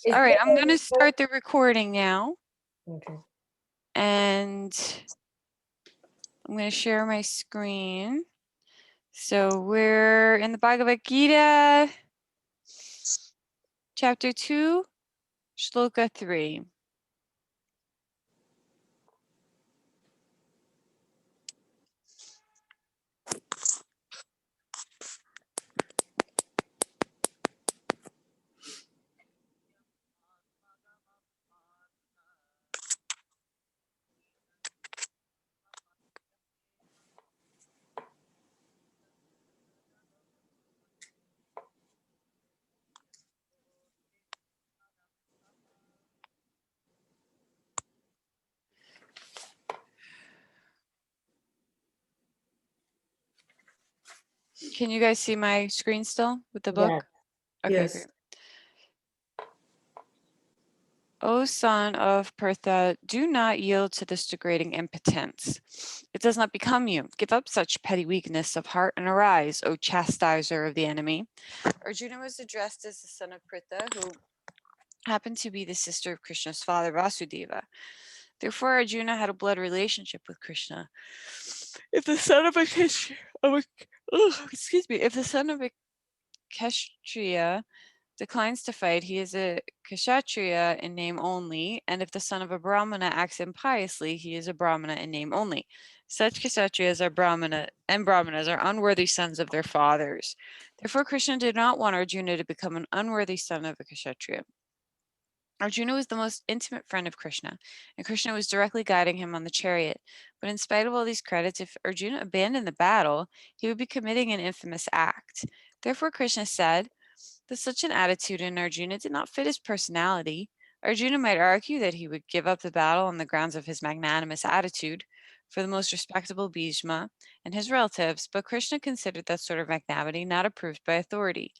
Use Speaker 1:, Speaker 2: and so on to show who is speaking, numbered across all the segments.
Speaker 1: All right, I'm going to start the recording now.
Speaker 2: Okay.
Speaker 1: And I'm going to share my screen. So we're in the Bhagavad Gita, chapter 2, Shloka 3. Can you guys see my screen still with the book?
Speaker 2: Yes.
Speaker 1: Okay,
Speaker 3: Yes.
Speaker 1: great. O son of Pertha, do not yield to this degrading impotence. It does not become you. Give up such petty weakness of heart and arise, O chastiser of the enemy. Arjuna was addressed as the son of Pritha, who happened to be the sister of Krishna's father, Vasudeva. Therefore, Arjuna had a blood relationship with Krishna. If the son of a Kshatriya declines to fight, he is a Kshatriya in name only, and if the son of a Brahmana acts impiously, he is a Brahmana in name only. Such Kshatriyas are Brahmanas are unworthy sons of their fathers. Therefore, Krishna did not want Arjuna to become an unworthy son of a Kshatriya. Arjuna was the most intimate friend of Krishna, and Krishna was directly guiding him on the chariot. But in spite of all these credits, if Arjuna abandoned the battle, he would be committing an infamous act. Therefore, Krishna said that such an attitude in Arjuna did not fit his personality. Arjuna might argue that he would give up the battle on the grounds of his magnanimous attitude for the most respectable Bhishma and his relatives, but Krishna considered that sort of magnanimity not approved by authority.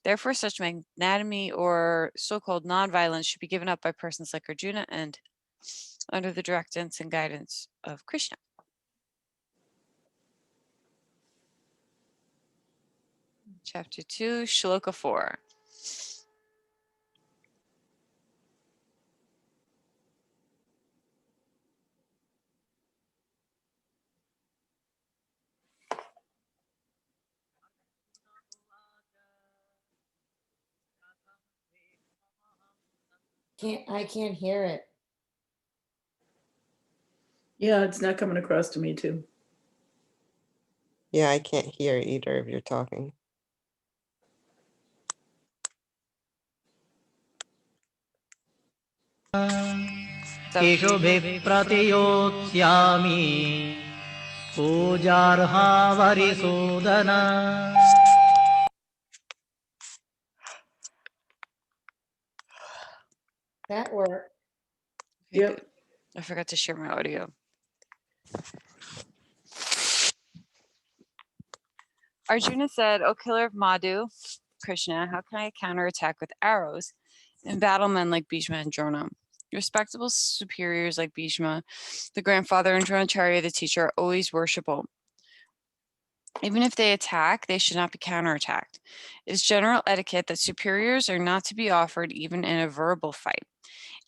Speaker 1: Therefore, such magnanimity or so-called nonviolence should be given up by persons like Arjuna and under the directions and guidance of Krishna. Chapter 2, Shloka 4.
Speaker 2: I can't hear it.
Speaker 3: Yeah, it's not coming across to me too.
Speaker 4: Yeah, I can't hear either if you're talking.
Speaker 5: केशुभिः प्रतियोत्स्यामि पूजार्हा वरिसूदन.
Speaker 2: That worked.
Speaker 3: Yep.
Speaker 1: I forgot to share my audio. Arjuna said, O killer of Madhu, Krishna, how can I counterattack with arrows and battle men like Bhishma and Drona? Respectable superiors like Bhishma, the grandfather, and Dronacharya, the teacher, are always worshipable. Even if they attack, they should not be counterattacked. It is general etiquette that superiors are not to be offered even in a verbal fight.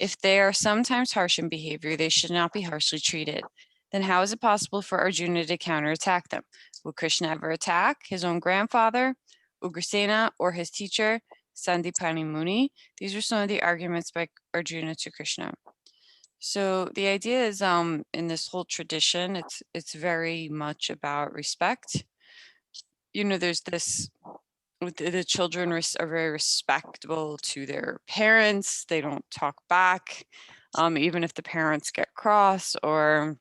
Speaker 1: If they are sometimes harsh in behavior, they should not be harshly treated. Then how is it possible for Arjuna to counterattack them? Will Krishna ever attack his own grandfather, Ugrasena, or his teacher, Sandipani Muni? These are some of the arguments by Arjuna to Krishna. So the idea is, in this whole tradition, it's very much about respect. You know, there's this, the children are very respectable to their parents. They don't talk back, even if the parents get cross, or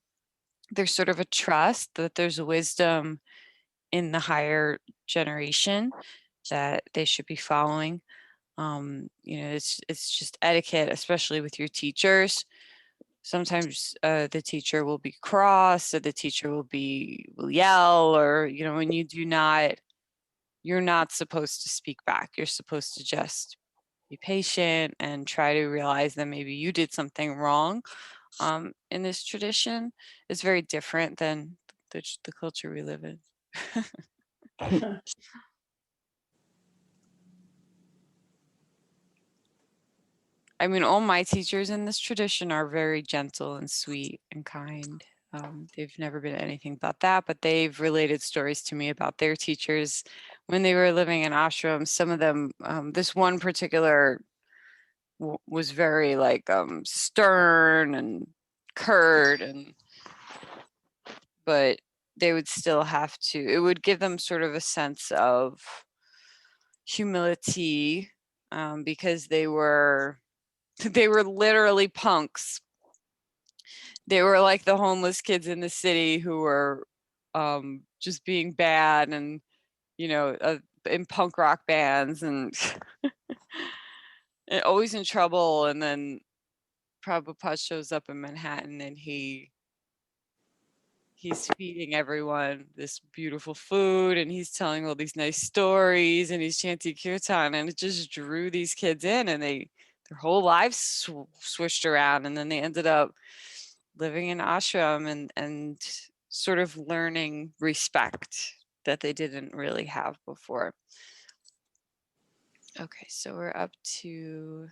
Speaker 1: there's sort of a trust that there's wisdom in the higher generation that they should be following. You know, it's just etiquette, especially with your teachers. Sometimes the teacher will be cross, or the teacher will yell, or, you know, when you do not, you're not supposed to speak back. You're supposed to just be patient and try to realize that maybe you did something wrong. In this tradition, it's very different than the culture we live in. I mean, all my teachers in this tradition are very gentle and sweet and kind. They've never been anything but that, but they've related stories to me about their teachers when they were living in ashrams. Some of them, this one particular was very like stern and curt, and but they would still have to, it would give them sort of a sense of humility, because they were literally punks. They were like the homeless kids in the city who were just being bad, and in punk rock bands, and and always in trouble. And then Prabhupada shows up in Manhattan, and he's feeding everyone this beautiful food, and he's telling all these nice stories, and he's chanting kirtan, and it just drew these kids in, and their whole lives switched around, and then they ended up living in ashram and sort of learning respect that they didn't really have before. Okay, so we're up to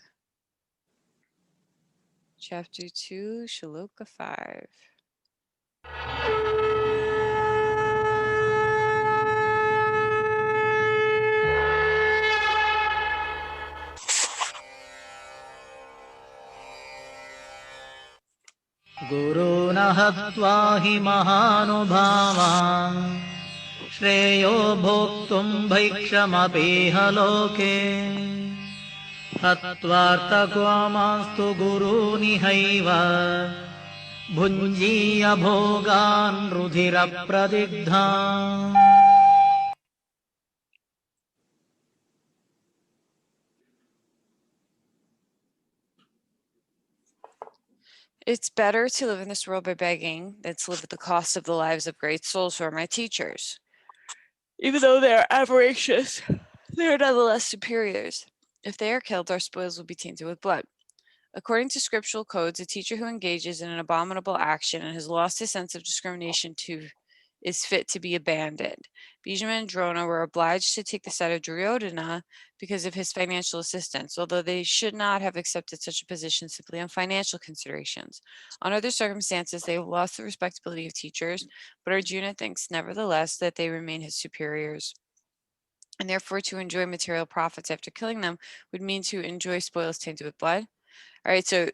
Speaker 1: chapter 2, Shloka 5.
Speaker 5: गुरून् हत्वा हि महानुभावान् श्रेयो भोक्तुम् भैक्षमपीह लोके हत्वार्थकामास्तु गुरूनिहैव भुञ्जीय भोगान् रुधिरप्रदिग्धान्.
Speaker 1: It's better to live in this world by begging than to live at the cost of the lives of great souls who are my teachers. Even though they are avaricious, they are nonetheless superiors. If they are killed, our spoils will be tainted with blood. According to scriptural codes, a teacher who engages in an abominable action and has lost his sense of discrimination is fit to be abandoned. Bhishma and Drona were obliged to take the side of Duryodhana because of his financial assistance, although they should not have accepted such a position simply on financial considerations. On other circumstances, they have lost the respectability of teachers, but Arjuna thinks nevertheless that they remain his superiors. And therefore, to enjoy material profits after killing them would mean to enjoy spoils tainted with blood. All right, so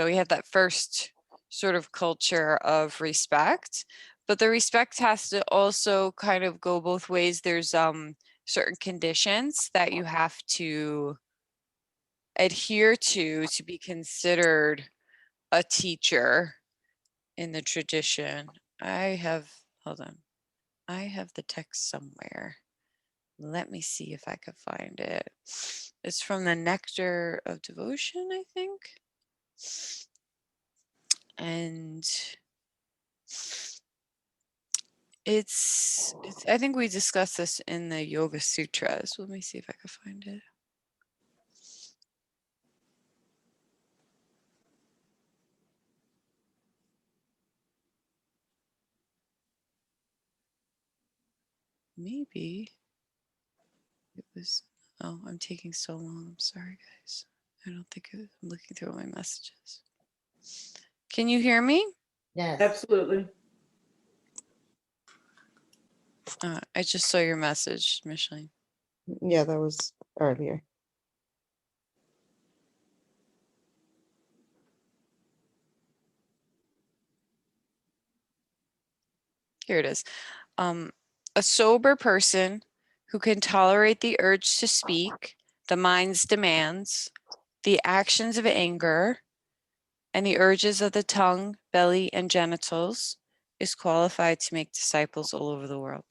Speaker 1: we have that first sort of culture of respect, but the respect has to also kind of go both ways. There's certain conditions that you have to adhere to be considered a teacher in the tradition. Hold on, I have the text somewhere. Let me see if I could find it. It's from the Nectar of Devotion, I think. And it's I think we discussed this in the Yoga Sutras. Let me see if I can find it. Maybe it was, oh, I'm taking so long. I'm sorry, guys. I don't think I'm looking through all my messages. Can you hear me?
Speaker 2: Yes.
Speaker 3: Absolutely.
Speaker 1: I just saw your message, Micheline.
Speaker 4: Yeah, that was earlier.
Speaker 1: Here it is. A sober person who can tolerate the urge to speak, the mind's demands, the actions of anger, and the urges of the tongue, belly, and genitals is qualified to make disciples all over the world.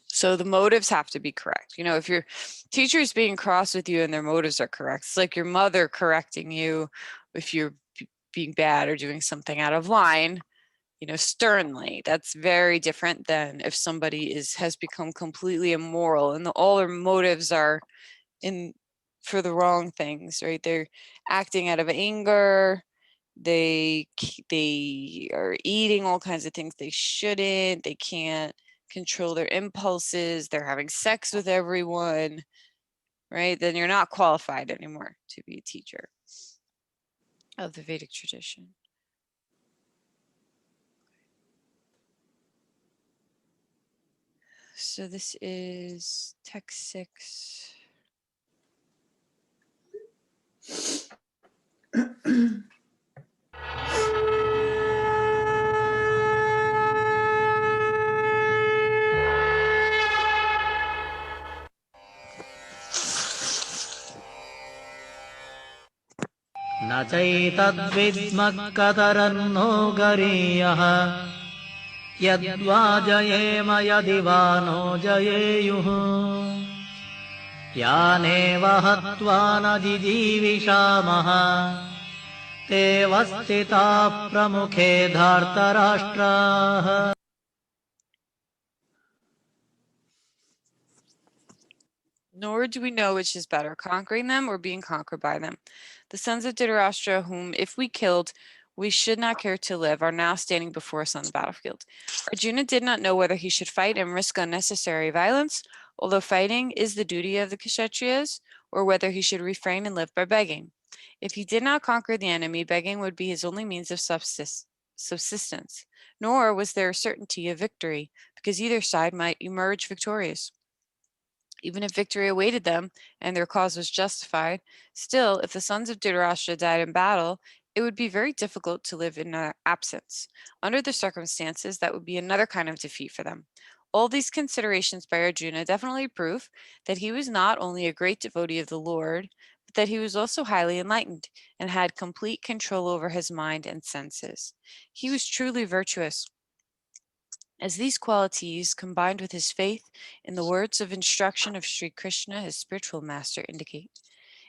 Speaker 1: So the motives have to be correct. If your teacher is being cross with you and their motives are correct, it's like your mother correcting you if you're being bad or doing something out of line, sternly. That's very different than if somebody has become completely immoral and all their motives are for the wrong things, right? They're acting out of anger. They are eating all kinds of things they shouldn't. They can't control their impulses. They're having sex with everyone, right? Then you're not qualified anymore to be a teacher of the Vedic tradition. So this is text 6.
Speaker 5: न चैतद्विद्मः कतरन्नो गरीयः यद्वा जयेम यदि वा no जयेयुः यानेव हत्वा न जिजीविषामः तेव स्थिताः प्रमुखे धार्तराष्ट्राः.
Speaker 1: Nor do we know which is better, conquering them or being conquered by them. The sons of Dhritarashtra, whom if we killed, we should not care to live, are now standing before us on the battlefield. Arjuna did not know whether he should fight and risk unnecessary violence, although fighting is the duty of the Kshatriyas, or whether he should refrain and live by begging. If he did not conquer the enemy, begging would be his only means of subsistence. Nor was there a certainty of victory, because either side might emerge victorious. Even if victory awaited them and their cause was justified, still, if the sons of Dhritarashtra died in battle, it would be very difficult to live in their absence. Under the circumstances, that would be another kind of defeat for them. All these considerations by Arjuna definitely prove that he was not only a great devotee of the Lord, but that he was also highly enlightened and had complete control over his mind and senses. He was truly virtuous. As these qualities, combined with his faith in the words of instruction of Sri Krishna, his spiritual master, indicate,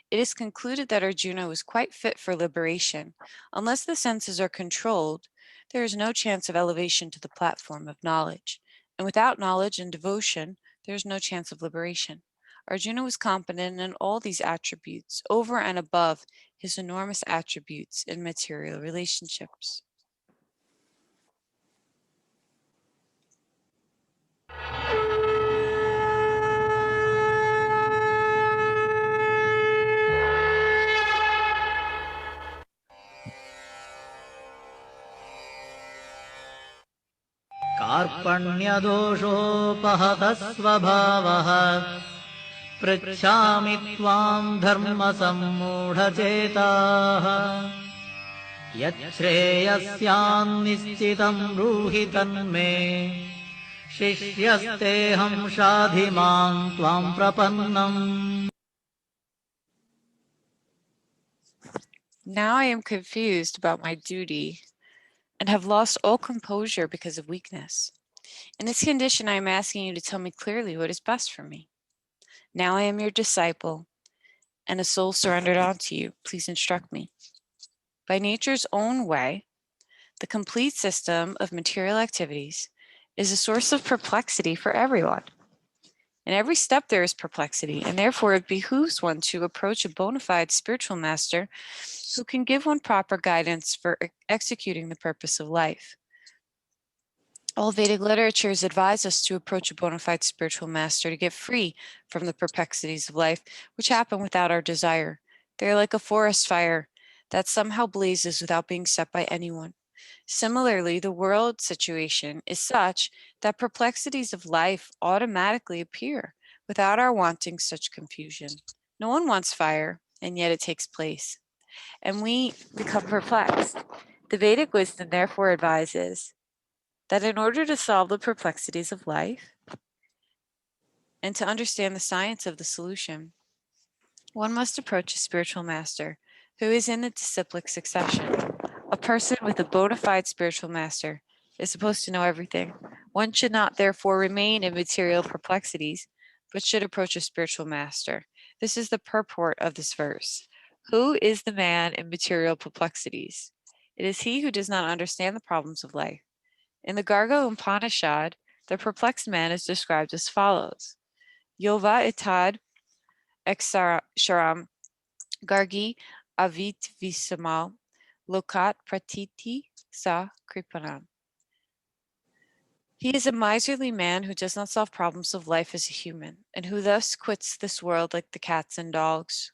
Speaker 1: it is concluded that Arjuna was quite fit for liberation. Unless the senses are controlled, there is no chance of elevation to the platform of knowledge. And without knowledge and devotion, there is no chance of liberation. Arjuna was competent in all these attributes, over and above his enormous attributes in material relationships.
Speaker 5: कार्पण्यदोषोपहतः स्वभावः पृच्छामि त्वाम् धर्मसम्मूढचेताः यच्छ्रेयस्यान्निश्चितम् ब्रूहि तन्मे शिष्यस्तेऽहम् शाधि माम् त्वाम् प्रपन्नम्.
Speaker 1: Now I am confused about my duty and have lost all composure because of weakness. In this condition, I am asking you to tell me clearly what is best for me. Now I am your disciple and a soul surrendered unto you. Please instruct me. By nature's own way, the complete system of material activities is a source of perplexity for everyone. In every step there is perplexity, and therefore it behooves one to approach a bona fide spiritual master who can give one proper guidance for executing the purpose of life. All Vedic literatures advise us to approach a bona fide spiritual master to get free from the perplexities of life, which happen without our desire. They are like a forest fire that somehow blazes without being set by anyone. Similarly, the world situation is such that perplexities of life automatically appear without our wanting such confusion. No one wants fire, and yet it takes place, and we become perplexed. The Vedic wisdom therefore advises that in order to solve the perplexities of life and to understand the science of the solution, one must approach a spiritual master who is in the disciplic succession. A person with a bona fide spiritual master is supposed to know everything. One should not therefore remain in material perplexities, but should approach a spiritual master. This is the purport of this verse. Who is the man in material perplexities? It is he who does not understand the problems of life. In the Garga Upanishad, the perplexed man is described as follows. Yova itad eksharam gargi avit visamal lokat pratiti sa kripanam. He is a miserly man who does not solve problems of life as a human, and who thus quits this world like the cats and dogs,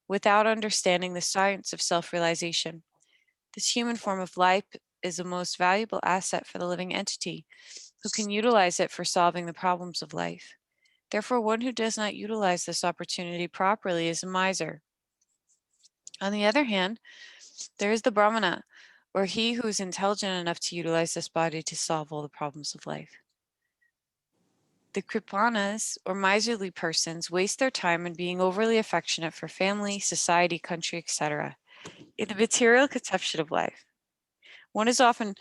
Speaker 1: without understanding the science of self-realization. This human form of life is a most valuable asset for the living entity, who can utilize it for solving the problems of life. Therefore, one who does not utilize this opportunity properly is a miser. On the other hand, there is the Brahmana, or he who is intelligent enough to utilize this body to solve all the problems of life. The Kripanas, or miserly persons, waste their time in being overly affectionate for family, society, country, etc. In the material conception of life, one is often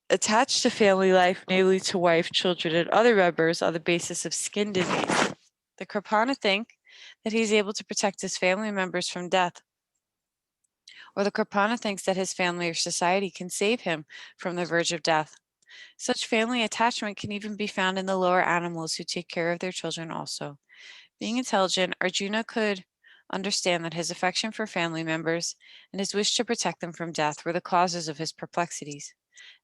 Speaker 1: attached to family life, namely to wife, children, and other members on the basis of skin disease. The Kripana think that he is able to protect his family members from death, or the Kripana thinks that his family or society can save him from the verge of death. Such family attachment can even be found in the lower animals who take care of their children also. Being intelligent, Arjuna could understand that his affection for family members and his wish to protect them from death were the causes of his perplexities.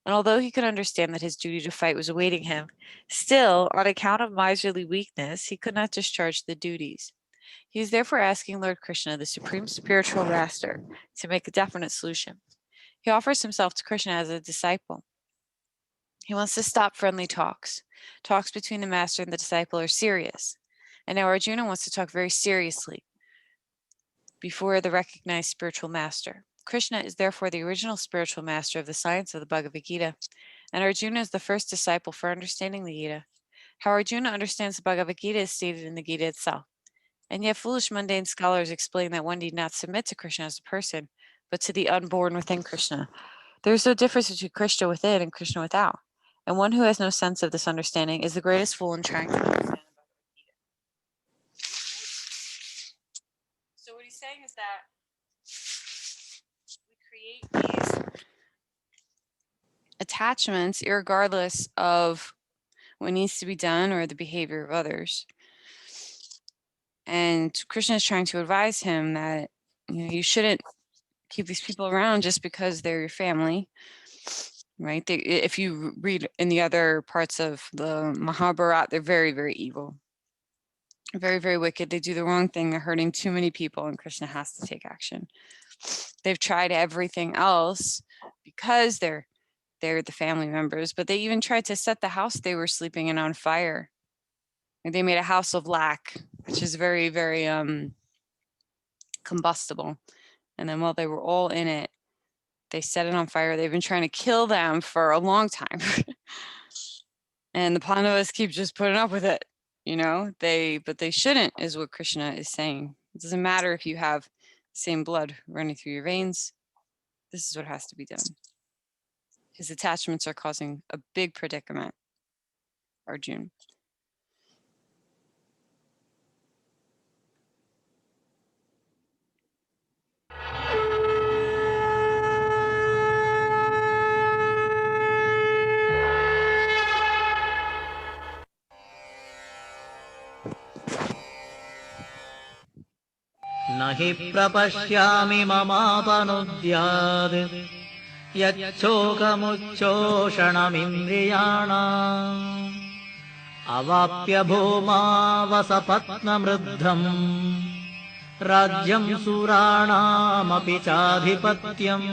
Speaker 1: And although he could understand that his duty to fight was awaiting him, still, on account of miserly weakness, he could not discharge the duties. He is therefore asking Lord Krishna, the supreme spiritual master, to make a definite solution. He offers himself to Krishna as a disciple. He wants to stop friendly talks. Talks between the master and the disciple are serious. And now Arjuna wants to talk very seriously before the recognized spiritual master. Krishna is therefore the original spiritual master of the science of the Bhagavad Gita, and Arjuna is the first disciple for understanding the Gita. How Arjuna understands the Bhagavad Gita is stated in the Gita itself. And yet foolish mundane scholars explain that one need not submit to Krishna as a person, but to the unborn within Krishna. There is no difference between Krishna within and Krishna without. And one who has no sense of this understanding is the greatest fool in trying to understand the Bhagavad Gita. So what he's saying is that we create these attachments irregardless of what needs to be done or the behavior of others. And Krishna is trying to advise him that you shouldn't keep these people around just because they're your family, right? If you read in the other parts of the Mahabharata, they're very, very evil, very, very wicked. They do the wrong thing. They're hurting too many people, and Krishna has to take action. They've tried everything else because they're the family members, but they even tried to set the house they were sleeping in on fire. They made a house of lac, which is very, very combustible. And then while they were all in it, they set it on fire. They've been trying to kill them for a long time. And the Pandavas keep just putting up with it, but they shouldn't, is what Krishna is saying. It doesn't matter if you have the same blood running through your veins. This is what has to be done. His attachments are causing a big predicament, Arjuna.
Speaker 5: न हि प्रपश्यामि ममापनुद्यात् यच्छोकमुच्छोषणमिन्द्रियाणाम् अवाप्य भूमावसपत्नमृद्धम् राज्यं सुराणामपि चाधिपत्यम्.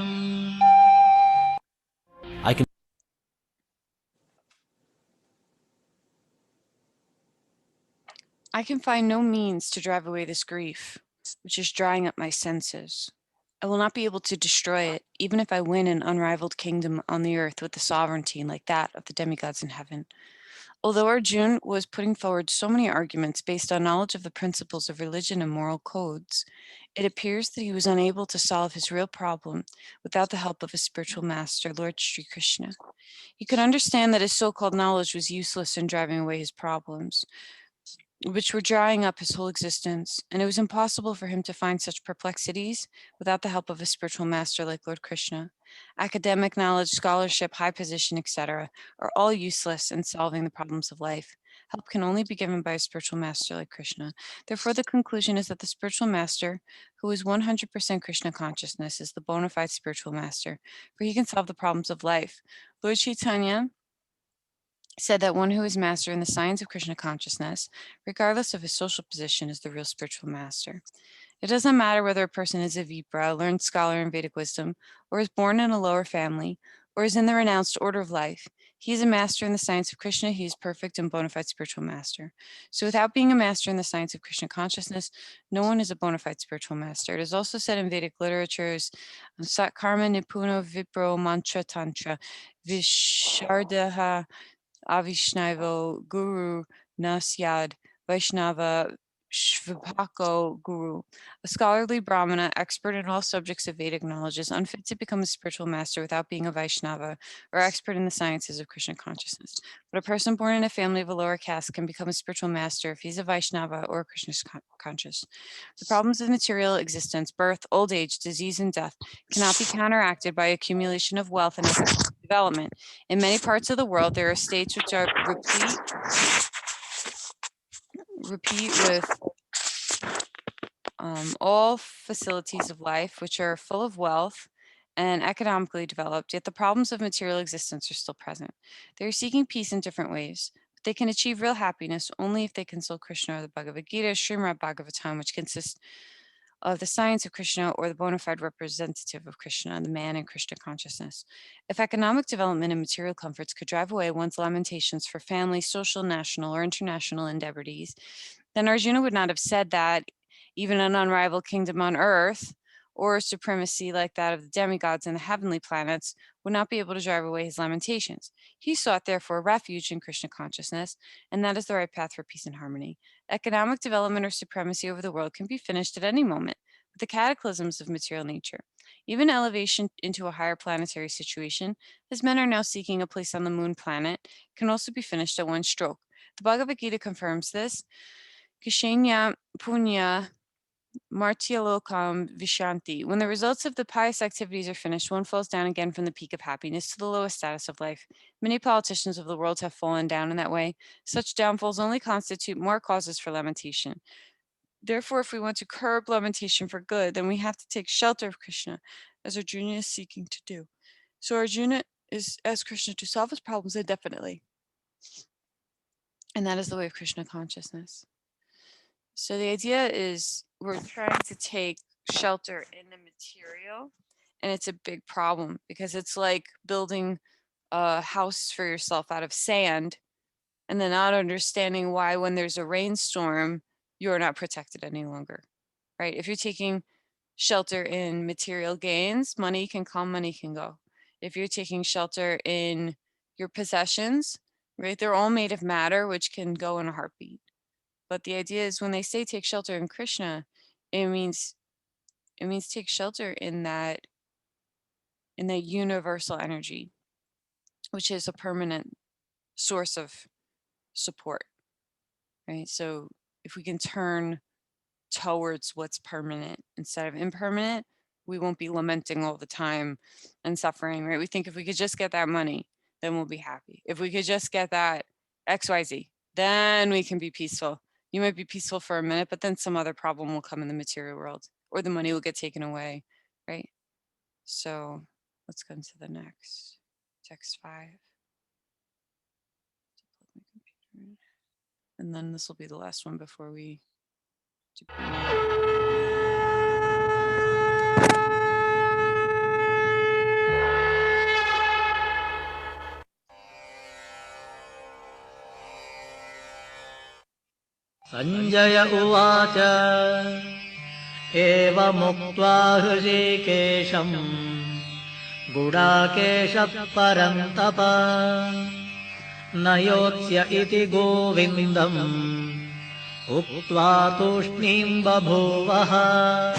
Speaker 1: I can find no means to drive away this grief, which is drying up my senses. I will not be able to destroy it, even if I win an unrivaled kingdom on the earth with a sovereignty like that of the demigods in heaven. Although Arjuna was putting forward so many arguments based on knowledge of the principles of religion and moral codes, it appears that he was unable to solve his real problem without the help of his spiritual master, Lord Sri Krishna. He could understand that his so-called knowledge was useless in driving away his problems, which were drying up his whole existence, and it was impossible for him to find such perplexities without the help of a spiritual master like Lord Krishna. Academic knowledge, scholarship, high position, etc., are all useless in solving the problems of life. Help can only be given by a spiritual master like Krishna. Therefore, the conclusion is that the spiritual master, who is 100% Krishna consciousness, is the bona fide spiritual master, for he can solve the problems of life. Lord Chaitanya said that one who is master in the science of Krishna consciousness, regardless of his social position, is the real spiritual master. It doesn't matter whether a person is a Vipra, a learned scholar in Vedic wisdom, or is born in a lower family, or is in the renounced order of life. He is a master in the science of Krishna. He is perfect and bona fide spiritual master. So without being a master in the science of Krishna consciousness, no one is a bona fide spiritual master. It is also said in Vedic literatures, Satkarma Nipuno Vipro Mantra Tantra Vishardaha Avishnavo Guru Nasyad Vaishnava Shvipako Guru. A scholarly Brahmana, expert in all subjects of Vedic knowledge, is unfit to become a spiritual master without being a Vaishnava or expert in the sciences of Krishna consciousness. But a person born in a family of a lower caste can become a spiritual master if he's a Vaishnava or Krishna conscious. The problems of material existence, birth, old age, disease, and death cannot be counteracted by accumulation of wealth and economic development. In many parts of the world, there are states which are replete with all facilities of life, which are full of wealth and economically developed, yet the problems of material existence are still present. They are seeking peace in different ways, but they can achieve real happiness only if they consult Krishna or the Bhagavad Gita, Srimad Bhagavatam, which consists of the science of Krishna or the bona fide representative of Krishna, the man in Krishna consciousness. If economic development and material comforts could drive away one's lamentations for family, social, national, or international endeavors, then Arjuna would not have said that even an unrivaled kingdom on earth or a supremacy like that of the demigods and the heavenly planets would not be able to drive away his lamentations. He sought, therefore, refuge in Krishna consciousness, and that is the right path for peace and harmony. Economic development or supremacy over the world can be finished at any moment with the cataclysms of material nature. Even elevation into a higher planetary situation, as men are now seeking a place on the moon planet, can also be finished at one stroke. The Bhagavad Gita confirms this. Kishenya Punya Martyalokam Vishanti. When the results of the pious activities are finished, one falls down again from the peak of happiness to the lowest status of life. Many politicians of the world have fallen down in that way. Such downfalls only constitute more causes for lamentation. Therefore, if we want to curb lamentation for good, then we have to take shelter of Krishna, as Arjuna is seeking to do. So Arjuna is asks Krishna to solve his problems indefinitely. And that is the way of Krishna consciousness. So the idea is we're trying to take shelter in the material, and it's a big problem because it's like building a house for yourself out of sand and then not understanding why when there's a rainstorm, you're not protected any longer, right? If you're taking shelter in material gains, money can come, money can go. If you're taking shelter in your possessions, right, they're all made of matter, which can go in a heartbeat. But the idea is when they say take shelter in Krishna, it means take shelter in that universal energy, which is a permanent source of support, right? So if we can turn towards what's permanent instead of impermanent, we won't be lamenting all the time and suffering, right? We think if we could just get that money, then we'll be happy. If we could just get that XYZ, then we can be peaceful. You might be peaceful for a minute, but then some other problem will come in the material world or the money will get taken away, right? So let's go into the next text 5. And then this will be the last one before we do.
Speaker 5: Sanjaya Uvacha Evamuktva Hrishikesham Gudakesha Parantapa Nayotsya iti Govindam Uktva Tushnim Babhuvaha.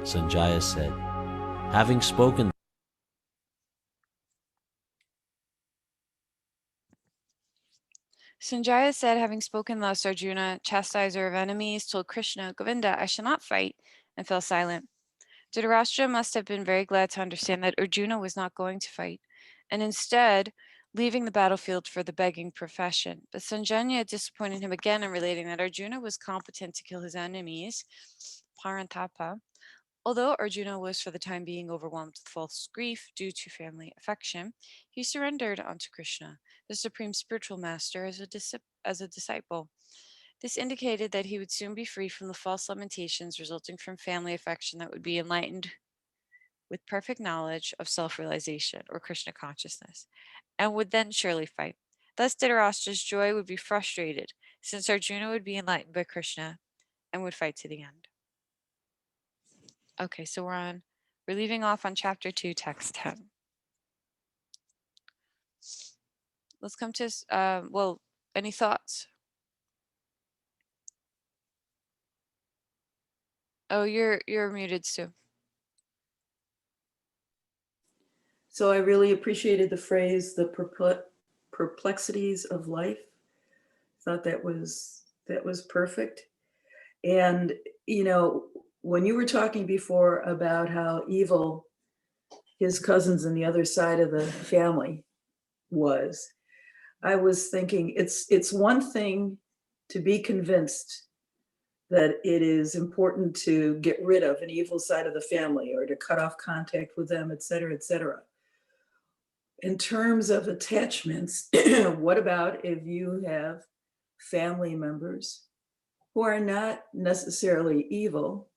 Speaker 6: Sanjaya said, having spoken
Speaker 1: Sanjaya said, having spoken thus, Arjuna, chastiser of enemies, told Krishna, Govinda, I shall not fight, and fell silent. Dhritarashtra must have been very glad to understand that Arjuna was not going to fight, and instead leaving the battlefield for the begging profession. But Sanjaya disappointed him again in relating that Arjuna was competent to kill his enemies, Parantapa, Although Arjuna was for the time being overwhelmed with false grief due to family affection, he surrendered unto Krishna, the supreme spiritual master, as a disciple. This indicated that he would soon be free from the false lamentations resulting from family affection that would be enlightened with perfect knowledge of self-realization or Krishna consciousness, and would then surely fight. Thus Dhritarashtra's joy would be frustrated, since Arjuna would be enlightened by Krishna and would fight to the end. Okay, so we're leaving off on chapter 2, text 10. Let's come to, well, any thoughts? Oh, you're muted, Sue.
Speaker 3: So I really appreciated the phrase, the perplexities of life. Thought that was perfect. And, you know, when you were talking before about how evil his cousins on the other side of the family was, I was thinking it's one thing to be convinced that it is important to get rid of an evil side of the family or to cut off contact with them, et cetera, et cetera. In terms of attachments, what about if you have family members who are not necessarily evil,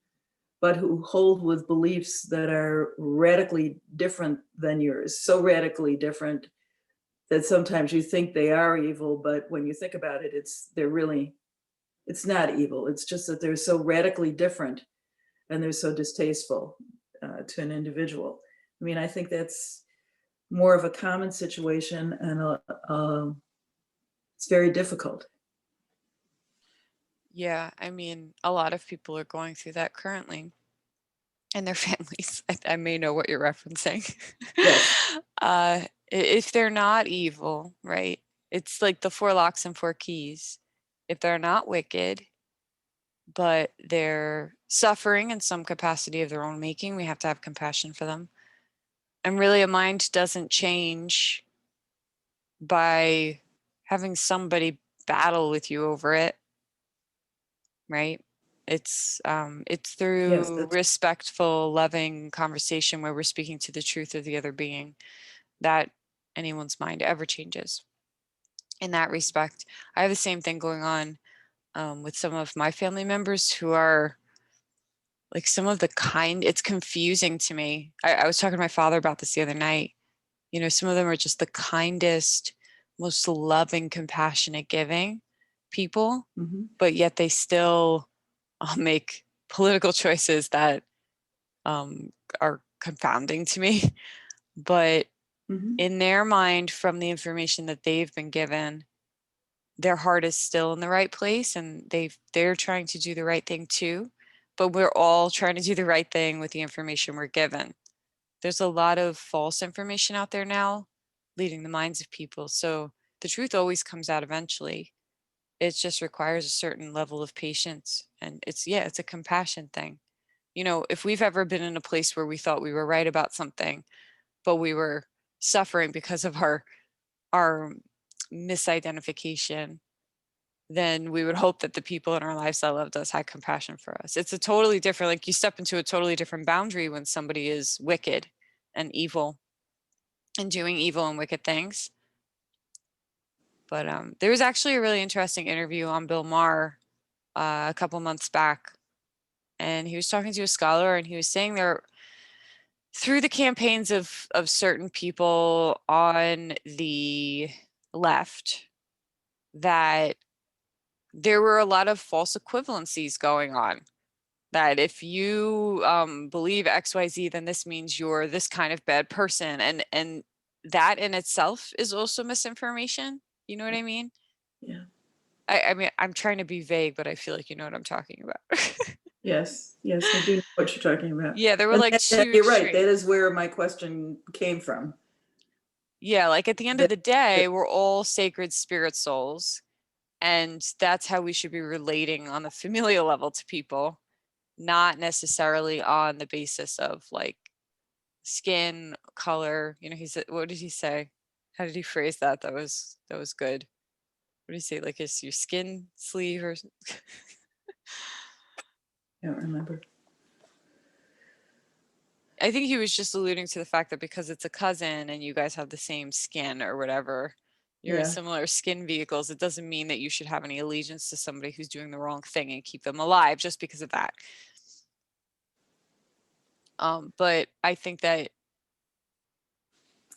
Speaker 3: but who hold with beliefs that are radically different than yours, so radically different that sometimes you think they are evil, but when you think about it, it's not evil. It's just that they're so radically different and they're so distasteful to an individual. I mean, I think that's more of a common situation, and it's very difficult.
Speaker 1: Yeah, I mean, a lot of people are going through that currently in their families. I may know what you're referencing.
Speaker 3: Yes.
Speaker 1: If they're not evil, right? It's like the 4 locks and 4 keys. If they're not wicked, but they're suffering in some capacity of their own making, we have to have compassion for them. And really, a mind doesn't change by having somebody battle with you over it, right? It's through
Speaker 3: Yes, that's-
Speaker 1: respectful, loving conversation where we're speaking to the truth of the other being that anyone's mind ever changes. In that respect, I have the same thing going on with some of my family members who are like some of the it's confusing to me. I was talking to my father about this the other night. You know, some of them are just the kindest, most loving, compassionate, giving people,
Speaker 3: Mhm.
Speaker 1: but yet they still make political choices that are confounding to me. But
Speaker 3: Mhm.
Speaker 1: in their mind, from the information that they've been given, their heart is still in the right place and they're trying to do the right thing too. But we're all trying to do the right thing with the information we're given. There's a lot of false information out there now leading the minds of people. So the truth always comes out eventually. It just requires a certain level of patience. And it's a compassion thing. You know, if we've ever been in a place where we thought we were right about something, but we were suffering because of our misidentification, then we would hope that the people in our lives that loved us had compassion for us. It's a totally different, like you step into a totally different boundary when somebody is wicked and evil and doing evil and wicked things. But there was actually a really interesting interview on Bill Maher a couple months back, and he was talking to a scholar, and he was saying through the campaigns of certain people on the left, that there were a lot of false equivalencies going on. That if you believe XYZ, then this means you're this kind of bad person, and that in itself is also misinformation. You know what I mean?
Speaker 3: Yeah.
Speaker 1: I mean, I'm trying to be vague, but I feel like you know what I'm talking about.
Speaker 3: Yes. Yes, I do know what you're talking about.
Speaker 1: Yeah, there were
Speaker 3: And
Speaker 1: like 2
Speaker 3: you're right.
Speaker 1: extremes.
Speaker 3: That is where my question came from.
Speaker 1: Yeah, like at the end of the
Speaker 3: That-
Speaker 1: day, we're all sacred spirit souls. And that's how we should be relating on the familial level to people, not necessarily on the basis of like skin color. You know, he said, what did he say? How did he phrase that? That was good. What did he say? Like, is your skin sleeve or
Speaker 3: I don't remember.
Speaker 1: I think he was just alluding to the fact that because it's a cousin and you guys have the same skin or whatever, you're in
Speaker 3: Yeah.
Speaker 1: similar skin vehicles, it doesn't mean that you should have any allegiance to somebody who's doing the wrong thing and keep them alive just because of that. But I think that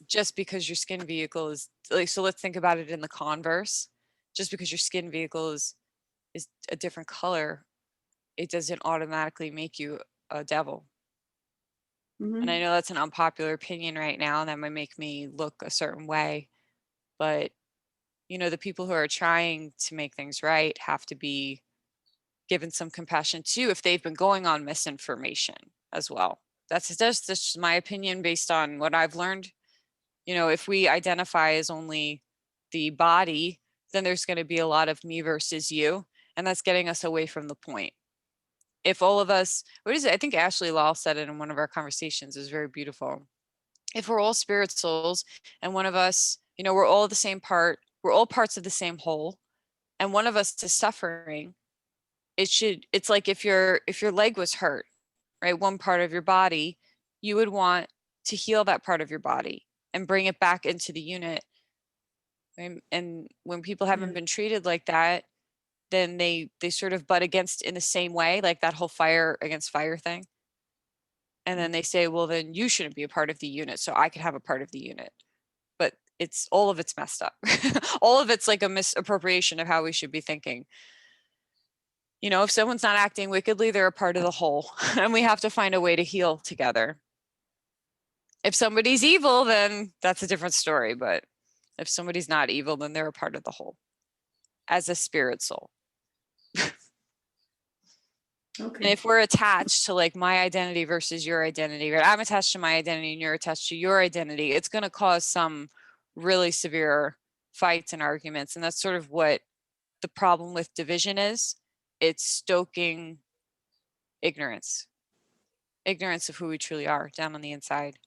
Speaker 1: just because your skin vehicle is like, so let's think about it in the converse. Just because your skin vehicle is a different color, it doesn't automatically make you a devil. And I
Speaker 3: Mhm.
Speaker 1: know that's an unpopular opinion right now, and that might make me look a certain way, but you know, the people who are trying to make things right have to be given some compassion too if they've been going on misinformation as well. That's just my opinion based on what I've learned. You know, if we identify as only the body, then there's going to be a lot of me versus you, and that's getting us away from the point. If all of us, what is it? I think Ashley Law said it in one of our conversations. It was very beautiful. If we're all spirit souls and one of us, you know, we're all the same part, we're all parts of the same whole, and one of us is suffering, it's like if your leg was hurt, right, one part of your body, you would want to heal that part of your body and bring it back into the unit. And when people haven't
Speaker 3: Yeah.
Speaker 1: been treated like that, then they sort of butt against in the same way, like that whole fire against fire thing. And then they say, well, then you shouldn't be a part of the unit, so I can have a part of the unit. But it's all of it's messed up. All of it's like a misappropriation of how we should be thinking. You know, if someone's not acting wickedly, they're a part of the whole, and we have to find a way to heal together. If somebody's evil, then that's a different story. But if somebody's not evil, then they're a part of the whole as a spirit soul. And
Speaker 3: Okay.
Speaker 1: if we're attached to like my identity versus your identity, right? I'm attached to my identity and you're attached to your identity, it's going to cause some really severe fights and arguments. And that's sort of what the problem with division is. It's stoking ignorance of who we truly are down on the inside.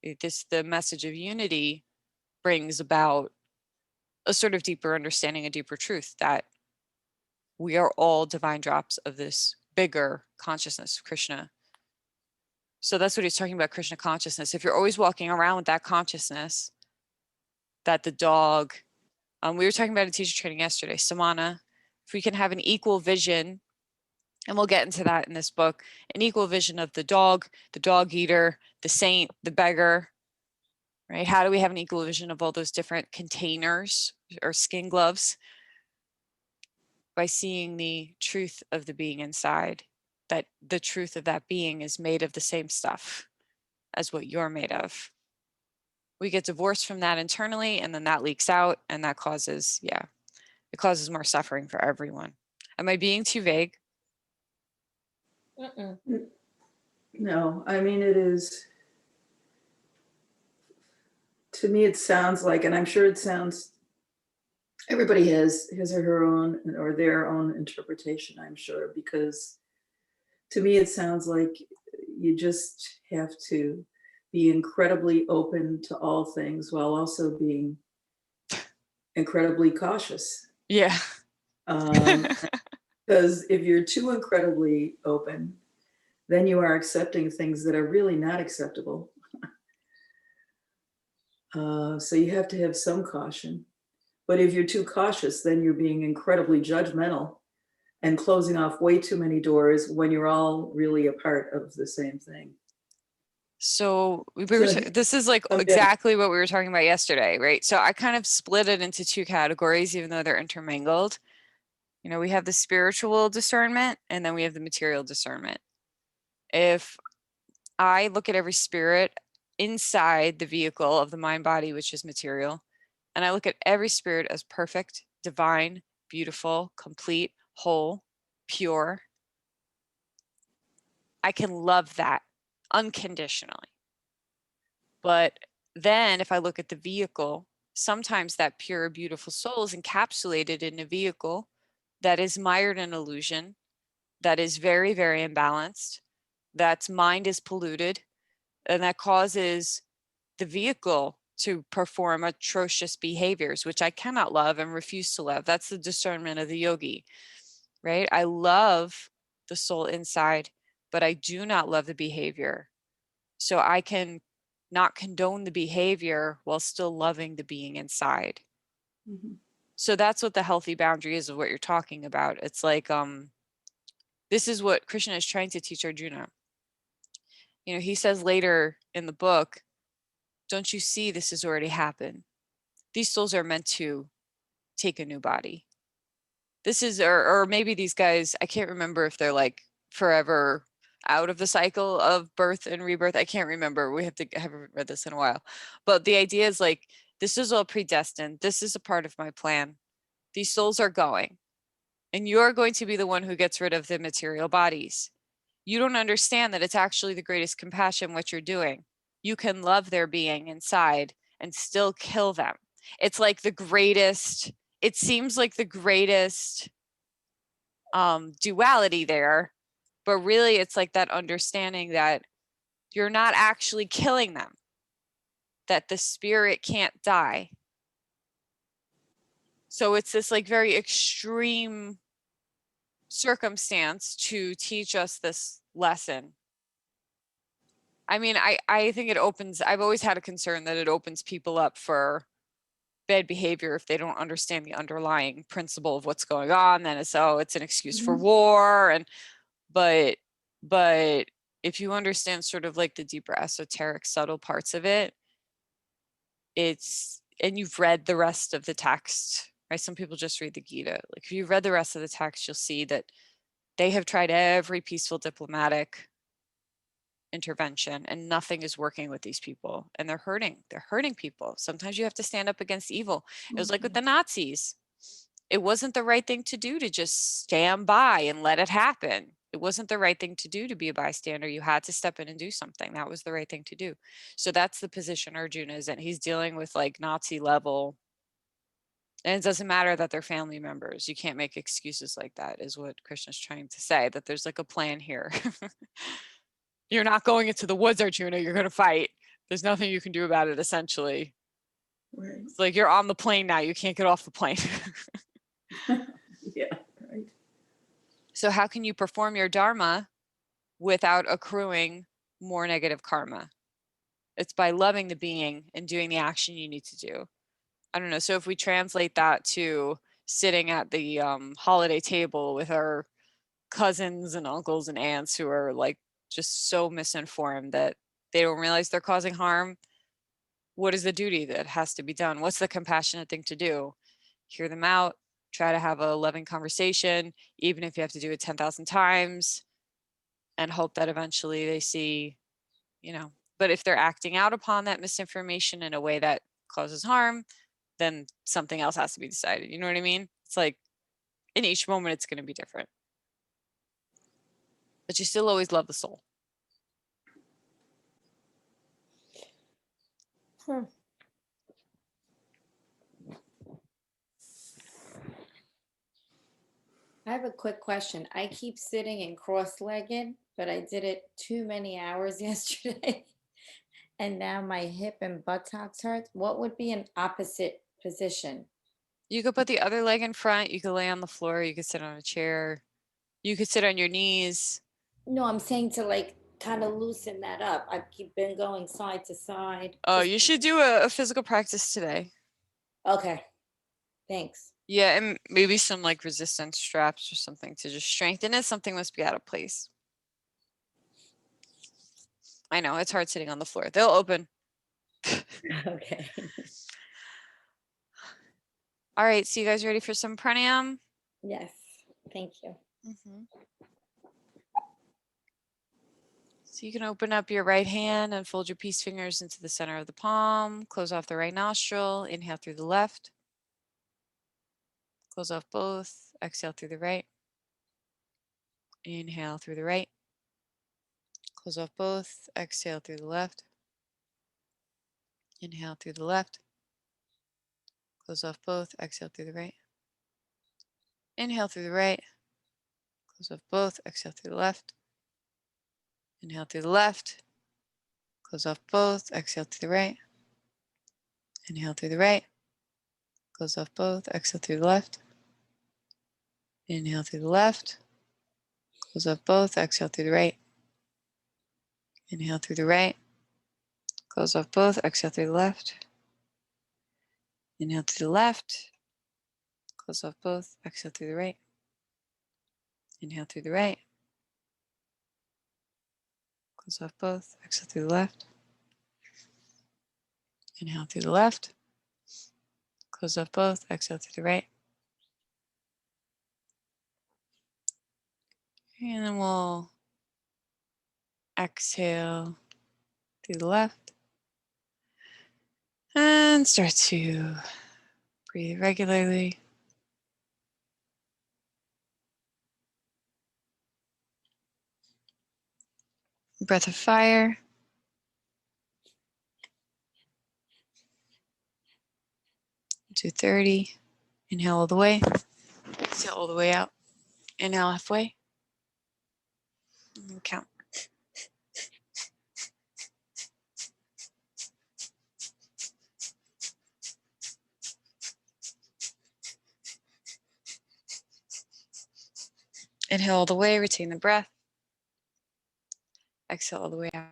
Speaker 1: The message of unity brings about a sort of deeper understanding, a deeper truth that we are all divine drops of this bigger consciousness, Krishna. So that's what he's talking about, Krishna consciousness. If you're always walking around with that consciousness, that the dog, we were talking about in teacher training yesterday, Samana, if we can have an equal vision, and we'll get into that in this book, an equal vision of the dog eater, the saint, the beggar, right? How do we have an equal vision of all those different containers or skin gloves? By seeing the truth of the being inside, that the truth of that being is made of the same stuff as what you're made of. We get divorced from that internally, and then that leaks out, and that causes, it causes more suffering for everyone. Am I being too vague?
Speaker 2: Mm-mm.
Speaker 3: No, I mean, it is, to me, it sounds like, and I'm sure it sounds, everybody has his or her own or their own interpretation, I'm sure, because to me, it sounds like you just have to be incredibly open to all things while also being incredibly cautious.
Speaker 1: Yeah.
Speaker 3: Because if you're too incredibly open, then you are accepting things that are really not acceptable. So you have to have some caution. But if you're too cautious, then you're being incredibly judgmental and closing off way too many doors when you're all really a part of the same thing.
Speaker 1: So
Speaker 3: So-
Speaker 1: this is like
Speaker 3: Okay.
Speaker 1: exactly what we were talking about yesterday, right? So I kind of split it into two categories, even though they're intermingled. You know, we have the spiritual discernment and then we have the material discernment. If I look at every spirit inside the vehicle of the mind body, which is material, and I look at every spirit as perfect, divine, beautiful, complete, whole, pure, I can love that unconditionally. But then if I look at the vehicle, sometimes that pure, beautiful soul is encapsulated in a vehicle that is mired in illusion, that is very, very imbalanced, that's mind is polluted, and that causes the vehicle to perform atrocious behaviors, which I cannot love and refuse to love. That's the discernment of the yogi, right? I love the soul inside, but I do not love the behavior So I can not condone the behavior while still loving the being inside.
Speaker 3: Mhm.
Speaker 1: So that's what the healthy boundary is of what you're talking about. It's like, this is what Krishna is trying to teach Arjuna. You know, he says later in the book, don't you see this has already happened? These souls are meant to take a new body. This is, or maybe these guys, I can't remember if they're like forever out of the cycle of birth and rebirth. I can't remember. We haven't read this in a while. But the idea is like, this is all predestined. This is a part of my plan. These souls are going, and you're going to be the one who gets rid of the material bodies. You don't understand that it's actually the greatest compassion what you're doing. You can love their being inside and still kill them. It's like the greatest, it seems like the greatest duality there, but really it's like that understanding that you're not actually killing them, that the spirit can't die. So it's this like very extreme circumstance to teach us this lesson. I mean, I think it opens, I've always had a concern that it opens people up for bad behavior if they don't understand the underlying principle of what's going on. Then it's, oh, it's an excuse for war. And but if you understand sort of like the deeper esoteric subtle parts of it, it's, and you've read the rest of the text, right? Some people just read the Gita. Like if you've read the rest of the text, you'll see that they have tried every peaceful diplomatic intervention and nothing is working with these people, and they're hurting people. Sometimes you have to stand up against evil. It was like with the Nazis. It wasn't the right thing to do to just stand by and let it happen. It wasn't the right thing to do to be a bystander. You had to step in and do something. That was the right thing to do. So that's the position Arjuna is in. He's dealing with like Nazi level, and it doesn't matter that they're family members. You can't make excuses like that, is what Krishna's trying to say, that there's like a plan here. You're not going into the woods, Arjuna, you're going to fight. There's nothing you can do about it, essentially.
Speaker 3: Right.
Speaker 1: It's like you're on the plane now, you can't get off the plane.
Speaker 3: Yeah, right.
Speaker 1: So how can you perform your dharma without accruing more negative karma? It's by loving the being and doing the action you need to do. I don't know. So if we translate that to sitting at the holiday table with our cousins and uncles and aunts who are like just so misinformed that they don't realize they're causing harm, what is the duty that has to be done? What's the compassionate thing to do? Hear them out, try to have a loving conversation, even if you have to do it 10,000 times, and hope that eventually they see, you know, but if they're acting out upon that misinformation in a way that causes harm, then something else has to be decided. You know what I mean? It's like in each moment, it's going to be different. But you still always love the soul.
Speaker 2: I have a quick question. I keep sitting in cross-legged, but I did it too many hours yesterday. And now my hip and buttocks hurt. What would be an opposite position?
Speaker 1: You could put the other leg in front. You could lay on the floor. You could sit on a chair. You could sit on your knees.
Speaker 2: No, I'm saying to like kind of loosen that up. I've been going side to side.
Speaker 1: Oh, you should do a physical practice today.
Speaker 2: Okay, thanks.
Speaker 1: Yeah, and maybe some like resistance straps or something to just strengthen it. Something must be out of place. I know, it's hard sitting on the floor. They'll open.
Speaker 2: Okay.
Speaker 1: All right, so you guys ready for some pranayam?
Speaker 2: Yes, thank you.
Speaker 1: So you can open up your right hand and fold your peace fingers into the center of the palm. Close off the right nostril. Inhale through the left. Close off both. Exhale through the right. Inhale through the right. Close off both. Exhale through the left. Inhale through the left. Close off both. Exhale through the right. Inhale through the right. Close off both. Exhale through the left. Inhale through the left. Close off both. Exhale through the right. Inhale through the right. Close off both. Exhale through the left. Inhale through the left. Close off both. Exhale through the right. Inhale through the right. Close off both. Exhale through the left. Inhale through the left. Close off both. Exhale through the right. Inhale through the right. Close off both. Exhale through the left. Inhale through the left. Close off both. Exhale through the right. And then we'll exhale through the left. And start to breathe regularly. Breath of fire. Do 30. Inhale all the way. Exhale all the way out. Inhale halfway. And count. Inhale all the way. Retain the breath. Exhale all the way out.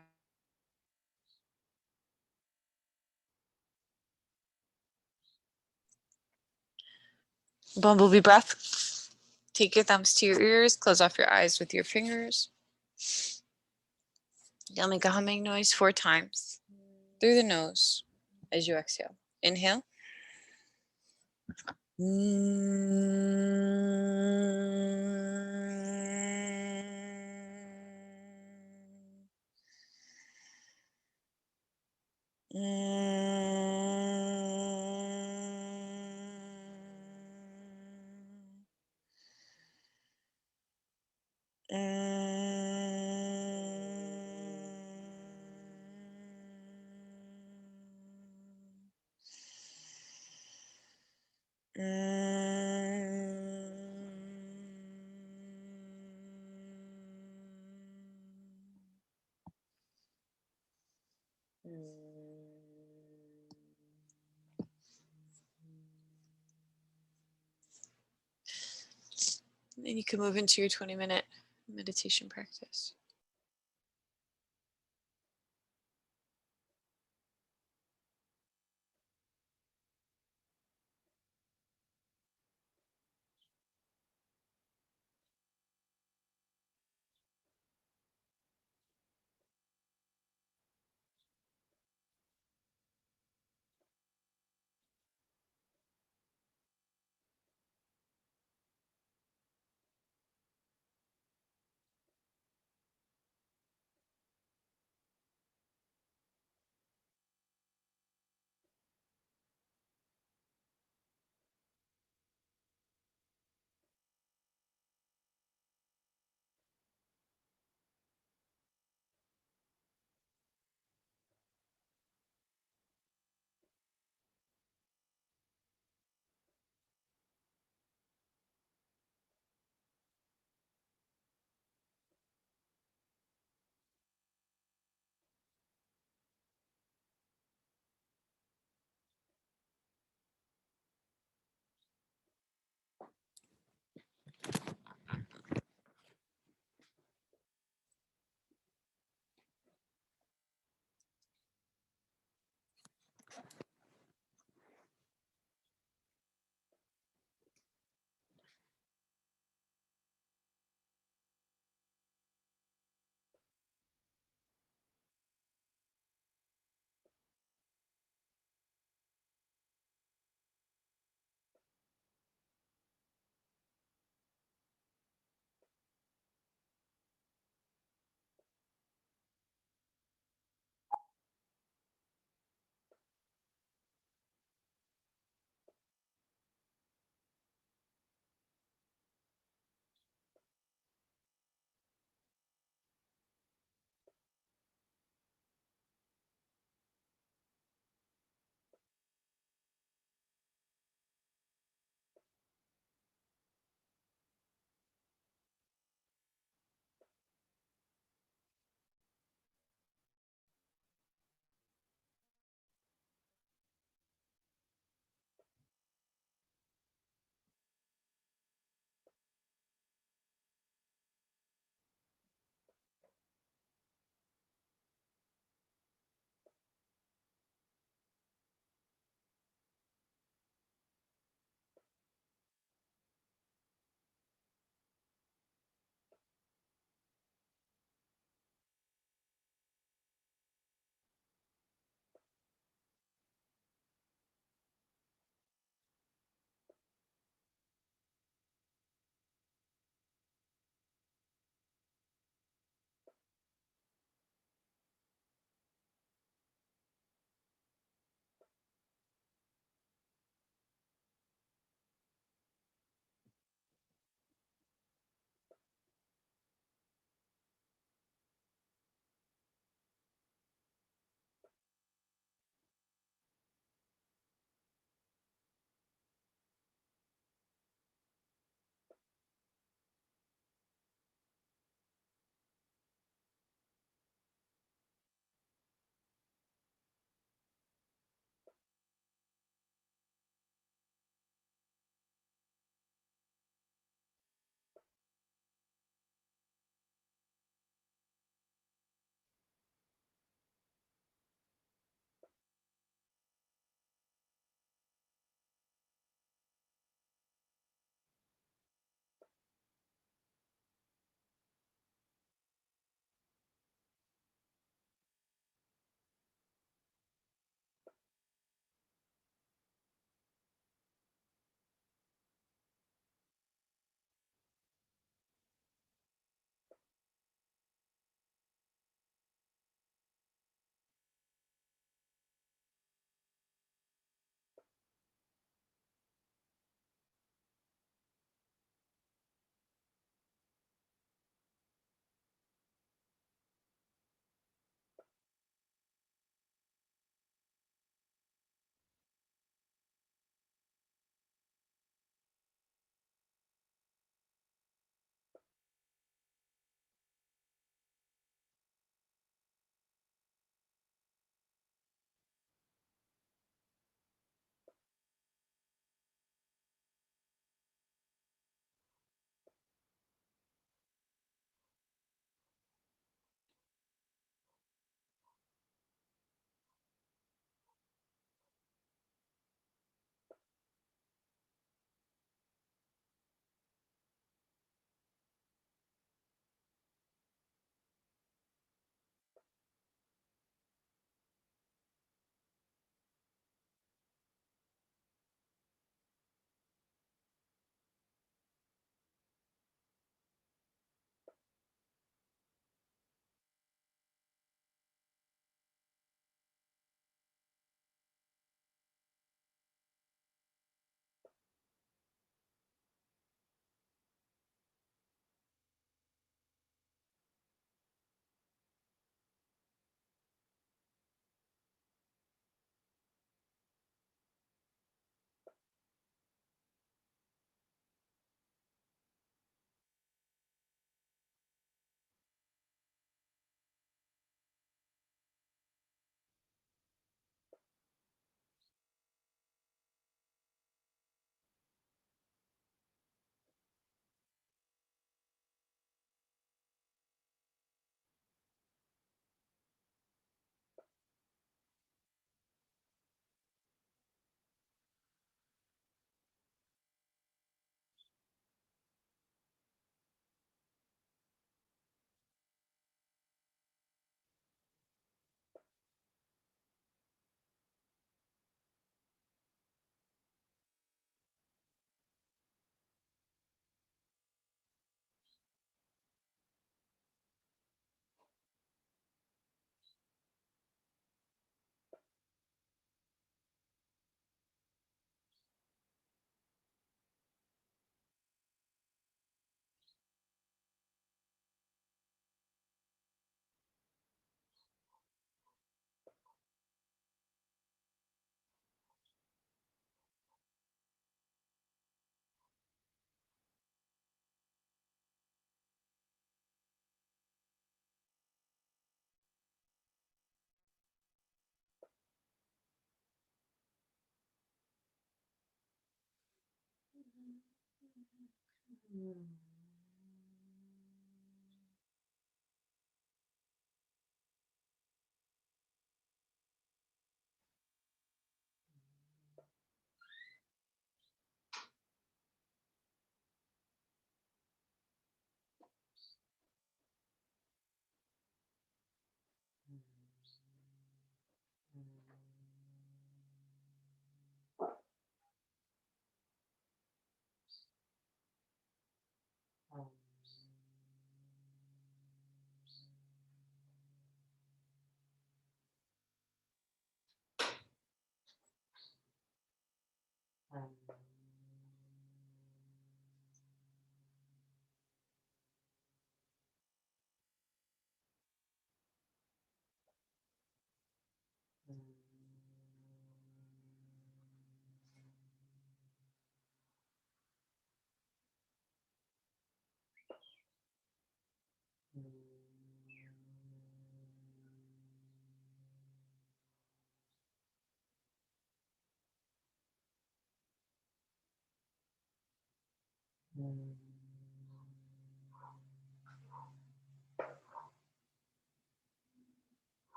Speaker 1: Bumblebee breath. Take your thumbs to your ears. Close off your eyes with your fingers. You'll make a humming noise 4 times through the nose as you exhale. Inhale. Then you can move into your 20-minute meditation practice.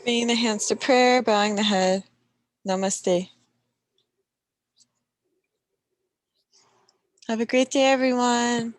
Speaker 1: Bringing the hands to prayer, bowing the head. Namaste. Have a great day, everyone.